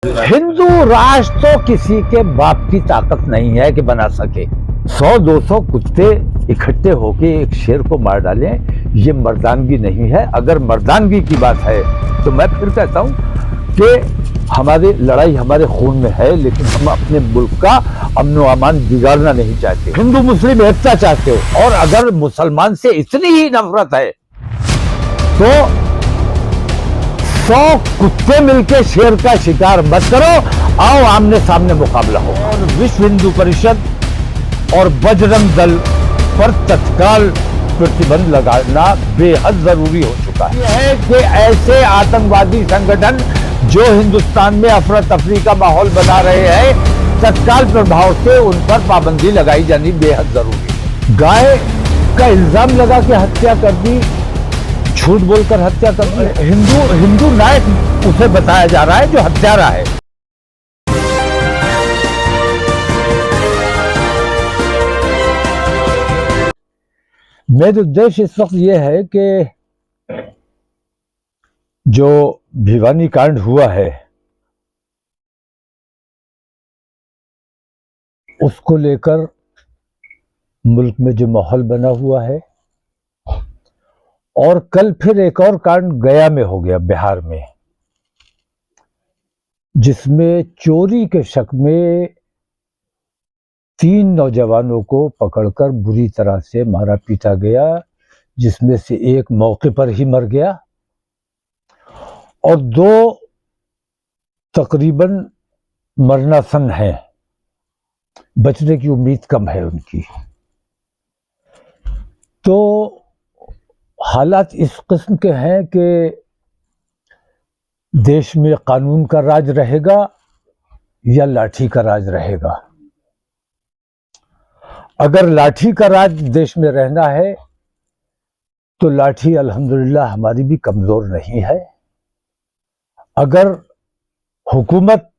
हिंदू राष्ट्र तो किसी के बाप की ताकत नहीं है कि बना सके। 100-200 कुत्ते इकट्ठे होके एक शेर को मार डालें, ये मर्दानगी नहीं है। अगर मर्दानगी की बात है तो मैं फिर कहता हूं कि हमारी लड़ाई हमारे खून में है, लेकिन हम अपने मुल्क का अमन व अमान बिगाड़ना नहीं चाहते। हिंदू मुस्लिम एकता चाहते हो, और अगर मुसलमान से इतनी ही नफरत है तो 100 कुत्ते मिलके शेर का शिकार मत करो, आओ आमने सामने मुकाबला हो। और विश्व हिंदू परिषद और बजरंग दल पर तत्काल प्रतिबंध लगाना बेहद जरूरी हो चुका है। यह है कि ऐसे आतंकवादी संगठन जो हिंदुस्तान में अफरा तफरी का माहौल बना रहे हैं, तत्काल प्रभाव से उन पर पाबंदी लगाई जानी बेहद जरूरी है। गाय का इल्जाम लगा के हत्या कर दी, झूठ बोलकर हत्या कर दी। हिंदू नायक उसे बताया जा रहा है जो हत्यारा है। मेरा उद्देश्य इस वक्त यह है कि जो भिवानी कांड हुआ है उसको लेकर मुल्क में जो माहौल बना हुआ है, और कल फिर एक और कांड गया में हो गया, बिहार में, जिसमें चोरी के शक में 3 नौजवानों को पकड़कर बुरी तरह से मारा पीटा गया, जिसमें से एक मौके पर ही मर गया और 2 तकरीबन मरनासन हैं, बचने की उम्मीद कम है उनकी। तो हालात इस किस्म के हैं कि देश में कानून का राज रहेगा या लाठी का राज रहेगा। अगर लाठी का राज देश में रहना है तो लाठी अल्हम्दुलिल्लाह हमारी भी कमजोर नहीं है। अगर हुकूमत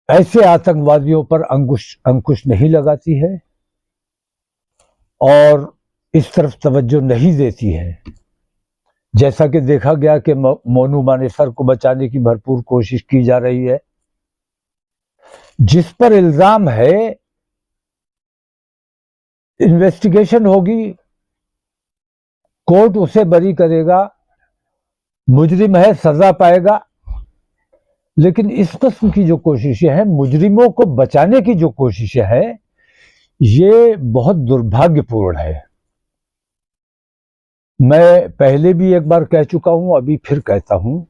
ऐसे आतंकवादियों पर अंकुश नहीं लगाती है और इस तरफ तवज्जो नहीं देती है, जैसा कि देखा गया कि मोनू मानेसर को बचाने की भरपूर कोशिश की जा रही है, जिस पर इल्जाम है इन्वेस्टिगेशन होगी, कोर्ट उसे बरी करेगा, मुजरिम है सजा पाएगा। लेकिन इस किस्म की जो कोशिशें हैं, मुजरिमों को बचाने की जो कोशिशें हैं, ये बहुत दुर्भाग्यपूर्ण है। मैं पहले भी एक बार कह चुका हूं, अभी फिर कहता हूं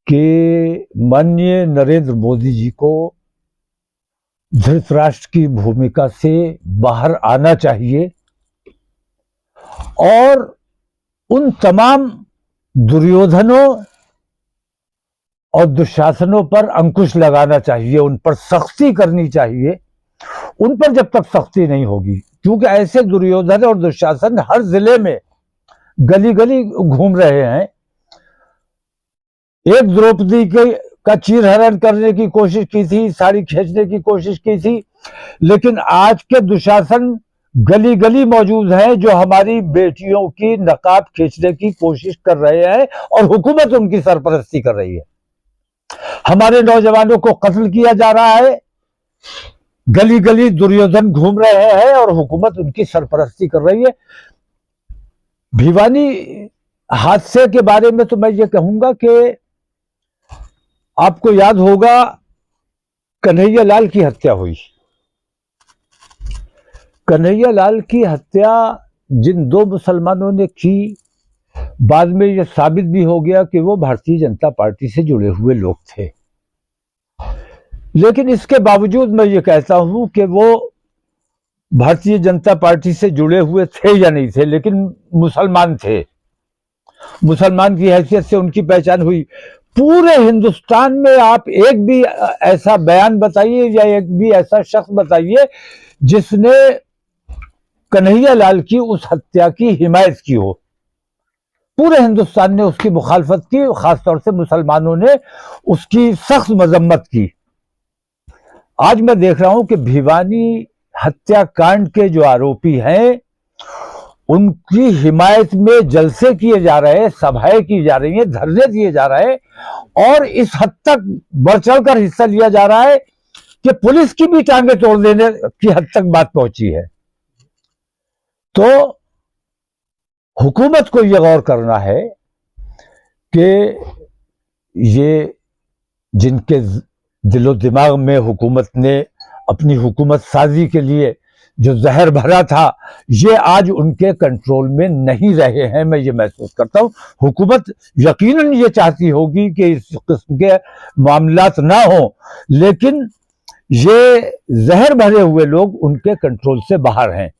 कि माननीय नरेंद्र मोदी जी को धृतराष्ट्र की भूमिका से बाहर आना चाहिए और उन तमाम दुर्योधनों और दुशासनों पर अंकुश लगाना चाहिए, उन पर सख्ती करनी चाहिए। उन पर जब तक सख्ती नहीं होगी, क्योंकि ऐसे दुर्योधन और दुशासन हर जिले में गली गली घूम रहे हैं। एक द्रौपदी का चीरहरण करने की कोशिश की थी, साड़ी खींचने की कोशिश की थी, लेकिन आज के दुशासन गली गली मौजूद हैं जो हमारी बेटियों की नकाब खींचने की कोशिश कर रहे हैं और हुकूमत उनकी सरपरस्ती कर रही है। हमारे नौजवानों को कत्ल किया जा रहा है, गली गली दुर्योधन घूम रहे हैं और हुकूमत उनकी सरपरस्ती कर रही है। भिवानी हादसे के बारे में तो मैं ये कहूंगा कि आपको याद होगा कन्हैया लाल की हत्या हुई। कन्हैया लाल की हत्या जिन 2 मुसलमानों ने की, बाद में यह साबित भी हो गया कि वो भारतीय जनता पार्टी से जुड़े हुए लोग थे। लेकिन इसके बावजूद मैं ये कहता हूं कि वो भारतीय जनता पार्टी से जुड़े हुए थे या नहीं थे, लेकिन मुसलमान थे। मुसलमान की हैसियत से उनकी पहचान हुई। पूरे हिंदुस्तान में आप एक भी ऐसा बयान बताइए या एक भी ऐसा शख्स बताइए जिसने कन्हैया लाल की उस हत्या की हिमायत की हो। पूरे हिंदुस्तान ने उसकी मुखालफत की, खासतौर से मुसलमानों ने उसकी सख्त मजम्मत की। आज मैं देख रहा हूं कि भिवानी हत्याकांड के जो आरोपी हैं उनकी हिमायत में जलसे किए जा रहे हैं, सभाएं की जा रही हैं, धरने दिए जा रहे हैं और इस हद तक बढ़ चढ़कर हिस्सा लिया जा रहा है कि पुलिस की भी टांगें तोड़ देने की हद तक बात पहुंची है। तो हुकूमत को यह गौर करना है कि ये जिनके दिलो दिमाग में हुकूमत ने अपनी हुकूमत साजी के लिए जो जहर भरा था, ये आज उनके कंट्रोल में नहीं रहे हैं। मैं ये महसूस करता हूं हुकूमत यकीनन ये चाहती होगी कि इस किस्म के मामलात ना हो, लेकिन ये जहर भरे हुए लोग उनके कंट्रोल से बाहर हैं।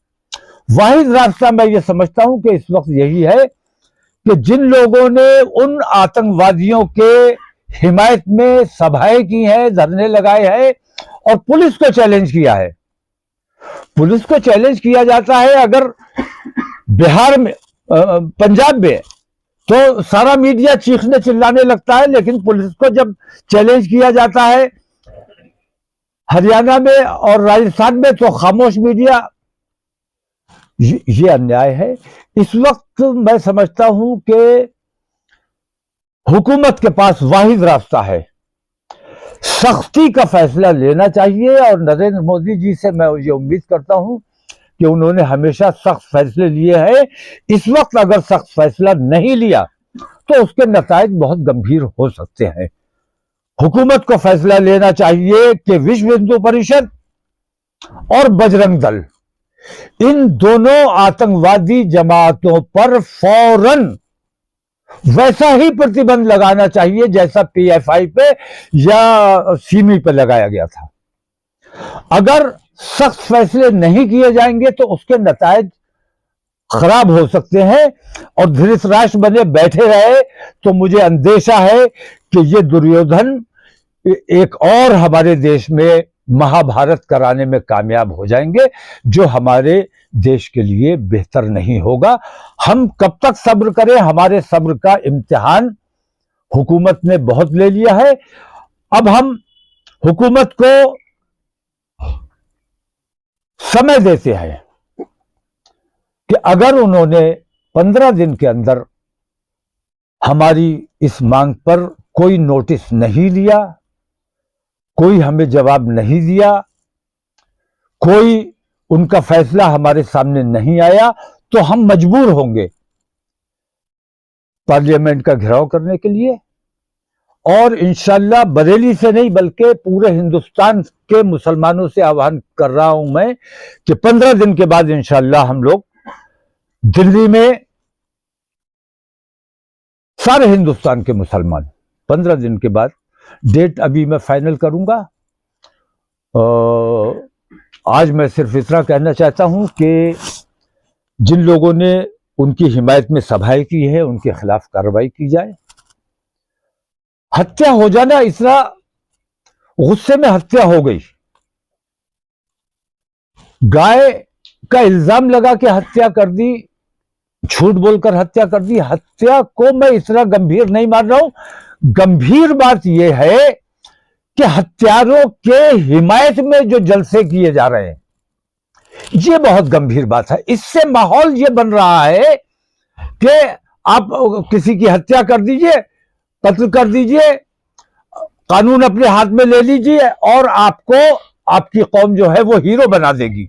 वाहिद रास्ता मैं ये समझता हूं कि इस वक्त यही है कि जिन लोगों ने उन आतंकवादियों के हिमायत में सभाएं की हैं, धरने लगाए हैं और पुलिस को चैलेंज किया है। पुलिस को चैलेंज किया जाता है अगर बिहार में, पंजाब में, तो सारा मीडिया चीखने चिल्लाने लगता है, लेकिन पुलिस को जब चैलेंज किया जाता है हरियाणा में और राजस्थान में तो खामोश मीडिया। ये अन्याय है। इस वक्त मैं समझता हूं कि हुकूमत के पास वाहिद रास्ता है, सख्ती का फैसला लेना चाहिए और नरेंद्र मोदी जी से मैं ये उम्मीद करता हूं कि उन्होंने हमेशा सख्त फैसले लिए हैं। इस वक्त अगर सख्त फैसला नहीं लिया तो उसके नतायज बहुत गंभीर हो सकते हैं। हुकूमत को फैसला लेना चाहिए कि विश्व हिंदू परिषद और बजरंग दल, इन दोनों आतंकवादी जमातों पर फौरन वैसा ही प्रतिबंध लगाना चाहिए जैसा पीएफआई पे या सीमी पे लगाया गया था। अगर सख्त फैसले नहीं किए जाएंगे तो उसके नतायज खराब हो सकते हैं और धृतराष्ट्र बने बैठे रहे तो मुझे अंदेशा है कि ये दुर्योधन एक और हमारे देश में महाभारत कराने में कामयाब हो जाएंगे, जो हमारे देश के लिए बेहतर नहीं होगा। हम कब तक सब्र करें? हमारे सब्र का इम्तिहान हुकूमत ने बहुत ले लिया है। अब हम हुकूमत को समय देते हैं कि अगर उन्होंने 15 दिन के अंदर हमारी इस मांग पर कोई नोटिस नहीं लिया, कोई हमें जवाब नहीं दिया, कोई उनका फैसला हमारे सामने नहीं आया, तो हम मजबूर होंगे पार्लियामेंट का घेराव करने के लिए और इंशाल्लाह बरेली से नहीं बल्कि पूरे हिंदुस्तान के मुसलमानों से आह्वान कर रहा हूं मैं कि 15 दिन के बाद इंशाल्लाह हम लोग दिल्ली में, सारे हिंदुस्तान के मुसलमान 15 दिन के बाद, डेट अभी मैं फाइनल करूंगा। आज मैं सिर्फ इतना कहना चाहता हूं कि जिन लोगों ने उनकी हिमायत में सभाएं की है उनके खिलाफ कार्रवाई की जाए। हत्या हो जाना, इतना गुस्से में हत्या हो गई, गाय का इल्जाम लगा के हत्या कर दी, झूठ बोलकर हत्या कर दी। हत्या को मैं इतना गंभीर नहीं मान रहा हूं। गंभीर बात यह है कि हत्यारों के हिमायत में जो जलसे किए जा रहे हैं, यह बहुत गंभीर बात है। इससे माहौल यह बन रहा है कि आप किसी की हत्या कर दीजिए, कत्ल कर दीजिए, कानून अपने हाथ में ले लीजिए और आपको आपकी कौम जो है वो हीरो बना देगी।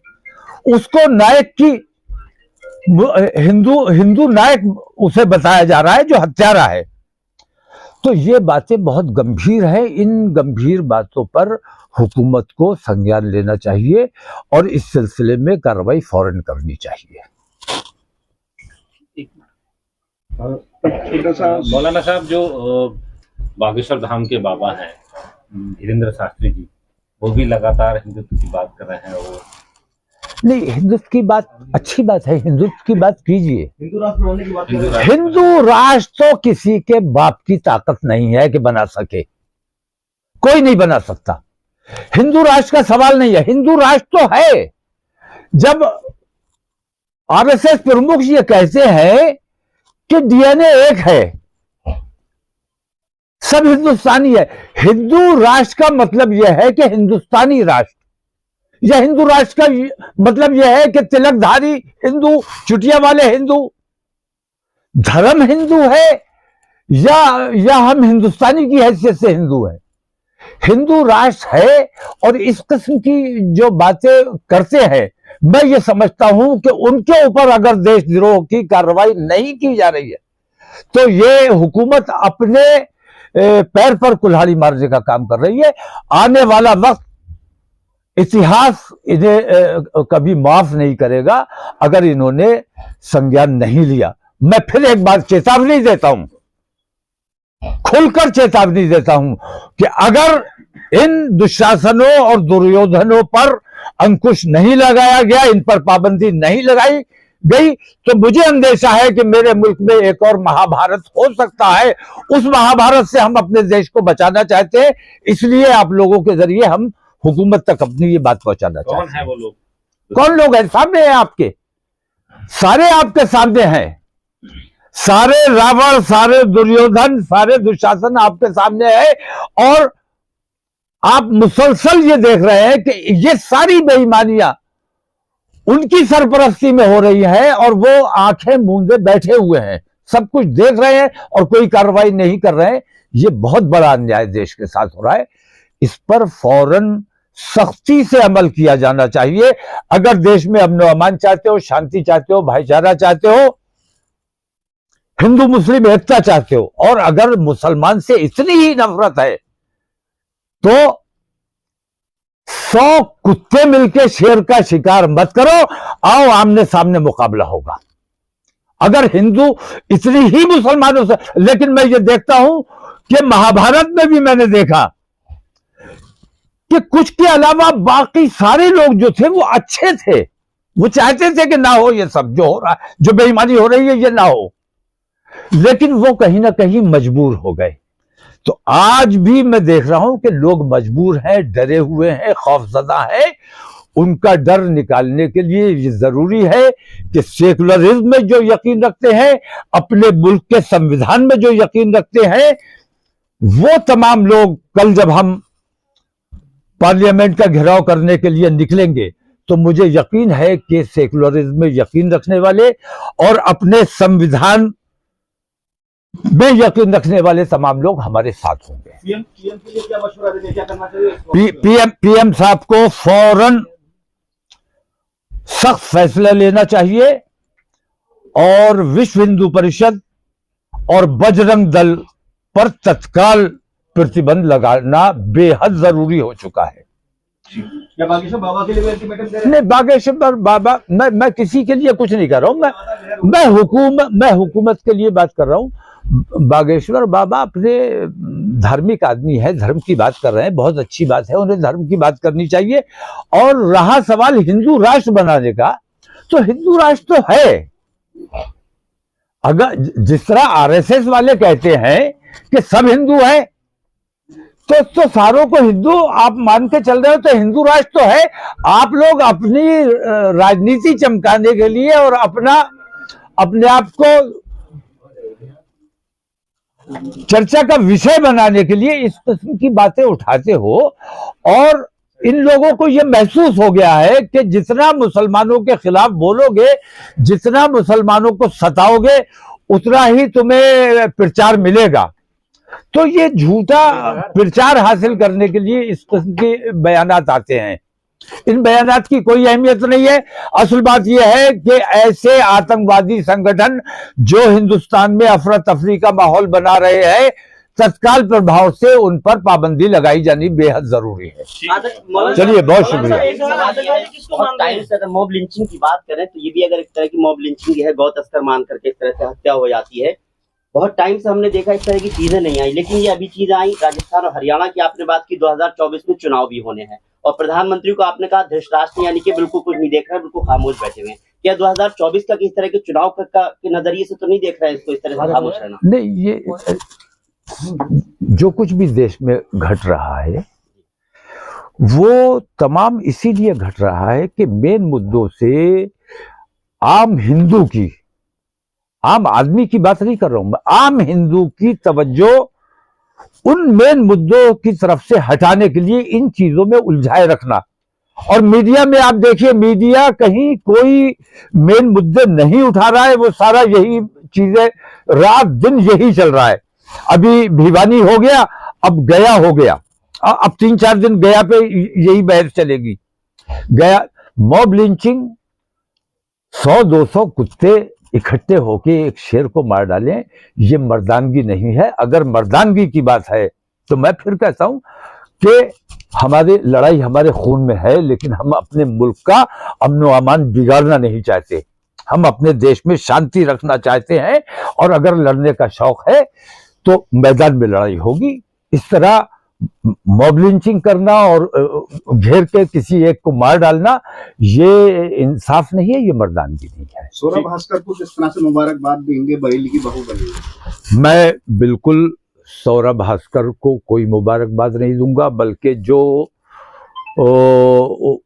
उसको नायक की, हिंदू नायक उसे बताया जा रहा है जो हत्यारा है। तो ये बातें बहुत गंभीर हैं। इन गंभीर बातों पर हुकूमत को संज्ञान लेना चाहिए और इस सिलसिले में कार्रवाई फौरन करनी चाहिए। मौलाना साहब, जो बागेश्वर धाम के बाबा हैं धीरेन्द्र शास्त्री जी, वो भी लगातार हिंदुत्व की बात कर रहे हैं। वो नहीं, हिंदुत्व की बात अच्छी बात है, हिंदुत्व की बात कीजिए। हिंदू राष्ट्र होने की बात, हिंदू राष्ट्र तो किसी के बाप की ताकत नहीं है कि बना सके, कोई नहीं बना सकता। हिंदू राष्ट्र का सवाल नहीं है, हिंदू राष्ट्र तो है। जब आरएसएस प्रमुख ये कहते हैं कि डीएनए एक है, सब हिंदुस्तानी है, हिंदू राष्ट्र का मतलब यह है कि हिंदुस्तानी राष्ट्र, या हिंदू राष्ट्र का मतलब यह है कि तिलकधारी हिंदू, चुटिया वाले हिंदू? धर्म हिंदू है या हम हिंदुस्तानी की हैसियत से हिंदू है? हिंदू राष्ट्र है। और इस किस्म की जो बातें करते हैं, मैं ये समझता हूं कि उनके ऊपर अगर देशद्रोह की कार्रवाई नहीं की जा रही है तो ये हुकूमत अपने पैर पर कुल्हाड़ी मारने का काम कर रही है। आने वाला वक्त इतिहास इन्हें कभी माफ नहीं करेगा अगर इन्होंने संज्ञान नहीं लिया। मैं फिर एक बार चेतावनी देता हूं, खुलकर चेतावनी देता हूं कि अगर इन दुशासनों और दुर्योधनों पर अंकुश नहीं लगाया गया, इन पर पाबंदी नहीं लगाई गई, तो मुझे अंदेशा है कि मेरे मुल्क में एक और महाभारत हो सकता है। उस महाभारत से हम अपने देश को बचाना चाहते हैं, इसलिए आप लोगों के जरिए हम हुकूमत तक अपनी ये बात पहुंचाना चाहते हैं। कौन है वो लोग? कौन लोग हैं? सामने हैं आपके, सारे आपके सामने हैं। सारे रावण, सारे दुर्योधन, सारे दुशासन आपके सामने है। और आप मुसलसल ये देख रहे हैं कि ये सारी बेईमानियां उनकी सरपरस्ती में हो रही है और वो आंखें मूंदे बैठे हुए हैं, सब कुछ देख रहे हैं और कोई कार्रवाई नहीं कर रहे हैं। ये बहुत बड़ा अन्याय देश के साथ हो रहा है। इस पर फौरन सख्ती से अमल किया जाना चाहिए। अगर देश में अमन अमान चाहते हो, शांति चाहते हो, भाईचारा चाहते हो, हिंदू मुस्लिम एकता चाहते हो, और अगर मुसलमान से इतनी ही नफरत है तो 100 कुत्ते मिलकर शेर का शिकार मत करो, आओ आमने सामने मुकाबला होगा। अगर हिंदू इतनी ही मुसलमानों से, लेकिन मैं ये देखता हूं कि महाभारत में भी मैंने देखा कि कुछ के अलावा बाकी सारे लोग जो थे वो अच्छे थे, वो चाहते थे कि ना हो ये सब जो हो रहा है, जो बेईमानी हो रही है ये ना हो, लेकिन वो कहीं ना कहीं मजबूर हो गए। तो आज भी मैं देख रहा हूं कि लोग मजबूर हैं, डरे हुए हैं, खौफजदा हैं। उनका डर निकालने के लिए ये जरूरी है कि सेकुलरिज्म में जो यकीन रखते हैं, अपने मुल्क के संविधान में जो यकीन रखते हैं, वो तमाम लोग कल जब हम पार्लियामेंट का घेराव करने के लिए निकलेंगे तो मुझे यकीन है कि सेकुलरिज्म में यकीन रखने वाले और अपने संविधान में यकीन रखने वाले तमाम लोग हमारे साथ होंगे। पीएम के लिए क्या मशवरा देंगे, क्या करना चाहिए? पीएम साहब को फौरन सख्त फैसला लेना चाहिए और विश्व हिंदू परिषद और बजरंग दल पर तत्काल प्रतिबंध लगाना बेहद जरूरी हो चुका है। क्या बागेश्वर बाबा के लिए अल्टीमेटम दे रहे हैं? नहीं, बागेश्वर बाबा, मैं किसी के लिए कुछ नहीं कर रहा हूं। मैं हुकूमत के लिए बात कर रहा हूं। बागेश्वर बाबा अपने धार्मिक आदमी है, धर्म की बात कर रहे हैं, बहुत अच्छी बात है, उन्हें धर्म की बात करनी चाहिए। और रहा सवाल हिंदू राष्ट्र बनाने का, तो हिंदू राष्ट्र तो है। अगर जिस तरह आरएसएस वाले कहते हैं कि सब हिंदू है, तो सारों को हिंदू आप मान के चल रहे हो, तो हिंदू राष्ट्र तो है। आप लोग अपनी राजनीति चमकाने के लिए और अपने आप को चर्चा का विषय बनाने के लिए इस किस्म की बातें उठाते हो। और इन लोगों को यह महसूस हो गया है कि जितना मुसलमानों के खिलाफ बोलोगे, जितना मुसलमानों को सताओगे, उतना ही तुम्हें प्रचार मिलेगा। तो ये झूठा प्रचार हासिल करने के लिए इस किस्म के बयानात आते हैं। इन बयानात की कोई अहमियत नहीं है। असल बात यह है कि ऐसे आतंकवादी संगठन जो हिंदुस्तान में अफरा तफरी का माहौल बना रहे हैं, तत्काल प्रभाव से उन पर पाबंदी लगाई जानी बेहद जरूरी है। चलिए, बहुत शुक्रिया। टाइम से अगर मॉब लिंचिंग की बात करें तो ये भी अगर एक तरह की मॉब लिंचिंग है, गौ तस्कर मान करके इस तरह से हत्या हो जाती है। बहुत टाइम से हमने देखा इस तरह की चीजें नहीं आई, लेकिन ये अभी चीजें आई। राजस्थान और हरियाणा की आपने बात की, 2024 में चुनाव भी होने हैं और प्रधानमंत्री को आपने कहा धृतराष्ट्र यानी कि बिल्कुल कुछ नहीं देख रहा है, बिल्कुल खामोश बैठे हुए हैं। क्या 2024 का किस तरह के चुनाव के नजरिए से तो नहीं देख रहा है इसको इस तरह से खामोश रहना? नहीं, ये जो कुछ भी देश में घट रहा है वो तमाम इसीलिए घट रहा है कि मेन मुद्दों से आम हिंदू की, आम आदमी की बात नहीं कर रहा हूं मैं, आम हिंदू की तवज्जो उन मेन मुद्दों की तरफ से हटाने के लिए इन चीजों में उलझाए रखना और मीडिया में आप देखिए, मीडिया कहीं कोई मेन मुद्दे नहीं उठा रहा है, वो सारा यही चीजें रात दिन यही चल रहा है। अभी भिवानी हो गया, अब गया हो गया, अब 3-4 दिन गया पे यही बहस चलेगी। गया मॉब लिंचिंग, 100-200 कुत्ते इकट्ठे होके एक शेर को मार डालें, ये मर्दानगी नहीं है। अगर मर्दानगी की बात है तो मैं फिर कहता हूं कि हमारी लड़ाई हमारे खून में है, लेकिन हम अपने मुल्क का अमन व अमान बिगाड़ना नहीं चाहते। हम अपने देश में शांति रखना चाहते हैं, और अगर लड़ने का शौक है तो मैदान में लड़ाई होगी। इस तरह मॉब लिंचिंग करना और घेर के किसी एक को मार डालना, ये इंसाफ नहीं है, ये मर्दानगी नहीं है। सौरभ भास्कर को किस तरह से मुबारकबाद देंगे, बरेली की बहू बनी? मैं बिल्कुल सौरभ भास्कर को कोई मुबारकबाद नहीं दूंगा, बल्कि जो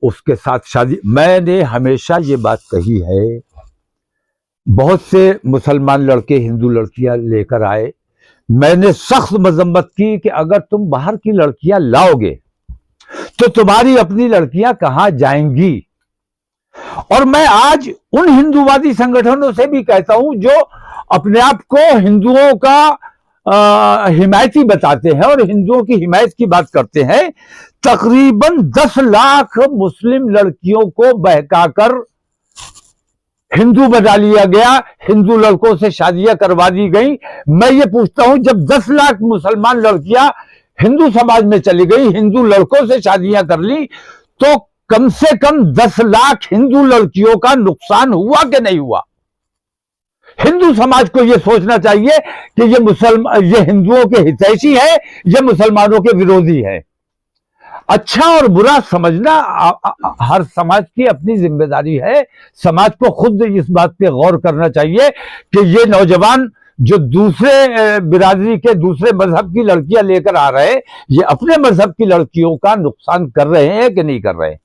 उसके साथ शादी, मैंने हमेशा ये बात कही है, बहुत से मुसलमान लड़के हिंदू लड़कियां लेकर आए, मैंने सख्त मजम्मत की कि अगर तुम बाहर की लड़कियां लाओगे तो तुम्हारी अपनी लड़कियां कहां जाएंगी। और मैं आज उन हिंदूवादी संगठनों से भी कहता हूं जो अपने आप को हिंदुओं का हिमायती बताते हैं और हिंदुओं की हिमायत की बात करते हैं, तकरीबन 10 लाख मुस्लिम लड़कियों को बहकाकर हिंदू बना लिया गया, हिंदू लड़कों से शादियां करवा दी गई। मैं ये पूछता हूं, जब 10 लाख मुसलमान लड़कियां हिंदू समाज में चली गई, हिंदू लड़कों से शादियां कर ली, तो कम से कम 10 लाख हिंदू लड़कियों का नुकसान हुआ कि नहीं हुआ? हिंदू समाज को यह सोचना चाहिए कि ये हिंदुओं के हितैषी है, ये मुसलमानों के विरोधी है। अच्छा और बुरा समझना हर समाज की अपनी जिम्मेदारी है। समाज को खुद इस बात पे गौर करना चाहिए कि ये नौजवान जो दूसरे बिरादरी के दूसरे मजहब की लड़कियां लेकर आ रहे हैं, ये अपने मजहब की लड़कियों का नुकसान कर रहे हैं कि नहीं कर रहे हैं।